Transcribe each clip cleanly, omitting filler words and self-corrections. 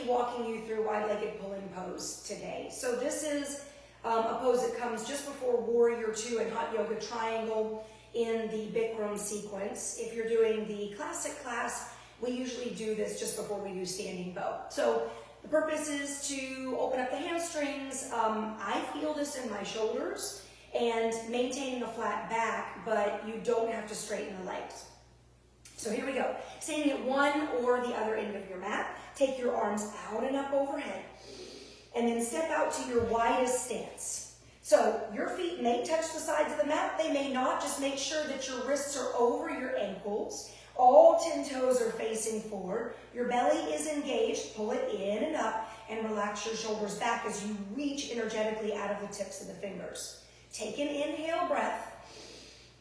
walking you through wide-legged pulling pose today. So this is a pose that comes just before Warrior Two and Hot Yoga Triangle in the Bikram sequence. If you're doing the classic class, we usually do this just before we do standing bow. So the purpose is to open up the hamstrings. I feel this in my shoulders and maintaining a flat back, but you don't have to straighten the legs. So here we go. Standing at one or the other end of your mat, take your arms out and up overhead, and then step out to your widest stance. So your feet may touch the sides of the mat, they may not. Just make sure that your wrists are over your ankles. All 10 toes are facing forward. Your belly is engaged. Pull it in and up and relax your shoulders back as you reach energetically out of the tips of the fingers. Take an inhale breath.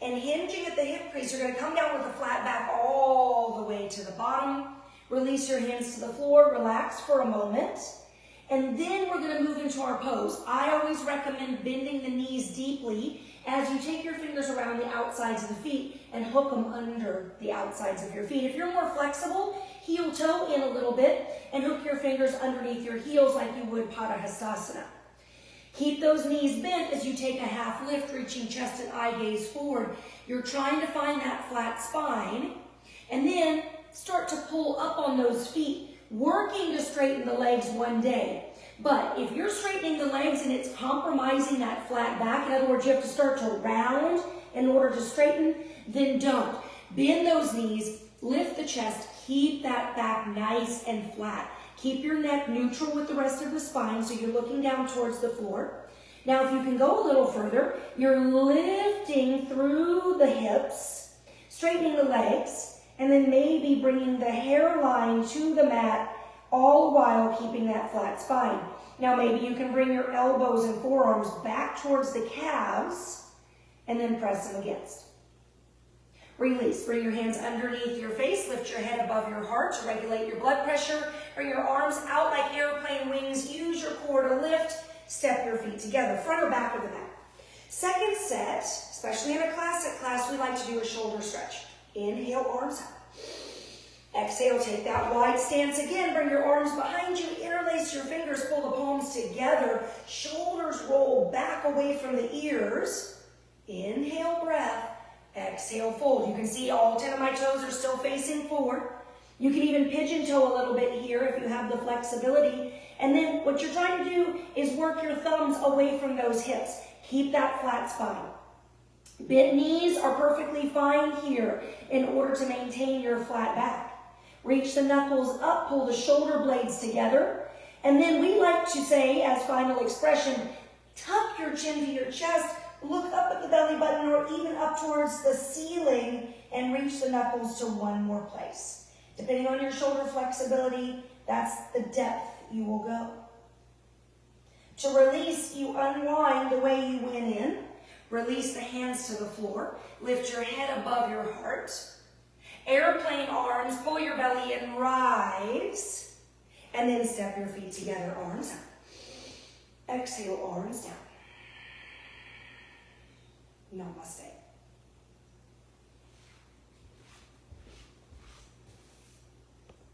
And hinging at the hip crease, you're going to come down with a flat back all the way to the bottom. Release your hands to the floor. Relax for a moment. And then we're going to move into our pose. I always recommend bending the knees deeply as you take your fingers around the outsides of the feet and hook them under the outsides of your feet. If you're more flexible, heel toe in a little bit and hook your fingers underneath your heels like you would Padahastasana. Keep those knees bent as you take a half lift, reaching chest and eye gaze forward. You're trying to find that flat spine, and then start to pull up on those feet, working to straighten the legs one day. But if you're straightening the legs and it's compromising that flat back, in other words, you have to start to round in order to straighten, then don't. Bend those knees, lift the chest, keep that back nice and flat. Keep your neck neutral with the rest of the spine so you're looking down towards the floor. Now, if you can go a little further, you're lifting through the hips, straightening the legs, and then maybe bringing the hairline to the mat, all the while keeping that flat spine. Now, maybe you can bring your elbows and forearms back towards the calves and then press them against. Release. Bring your hands underneath your face. Lift your head above your heart to regulate your blood pressure. Bring your arms out like airplane wings. Use your core to lift. Step your feet together, front or back of the mat. Second set, especially in a classic class, we like to do a shoulder stretch. Inhale, arms out. Exhale, take that wide stance again. Bring your arms behind you. Interlace your fingers. Pull the palms together. Shoulders roll back away from the ears. Inhale, breath. Exhale, fold. You can see all 10 of my toes are still facing forward. You can even pigeon toe a little bit here if you have the flexibility. And then what you're trying to do is work your thumbs away from those hips. Keep that flat spine. Bent knees are perfectly fine here in order to maintain your flat back. Reach the knuckles up, pull the shoulder blades together. And then we like to say, as final expression, tuck your chin to your chest, look up at the belly button or even up towards the ceiling and reach the knuckles to one more place. Depending on your shoulder flexibility, that's the depth you will go. To release, you unwind the way you went in. Release the hands to the floor. Lift your head above your heart. Airplane arms, pull your belly in, rise. And then step your feet together, arms out. Exhale, arms down. Namaste.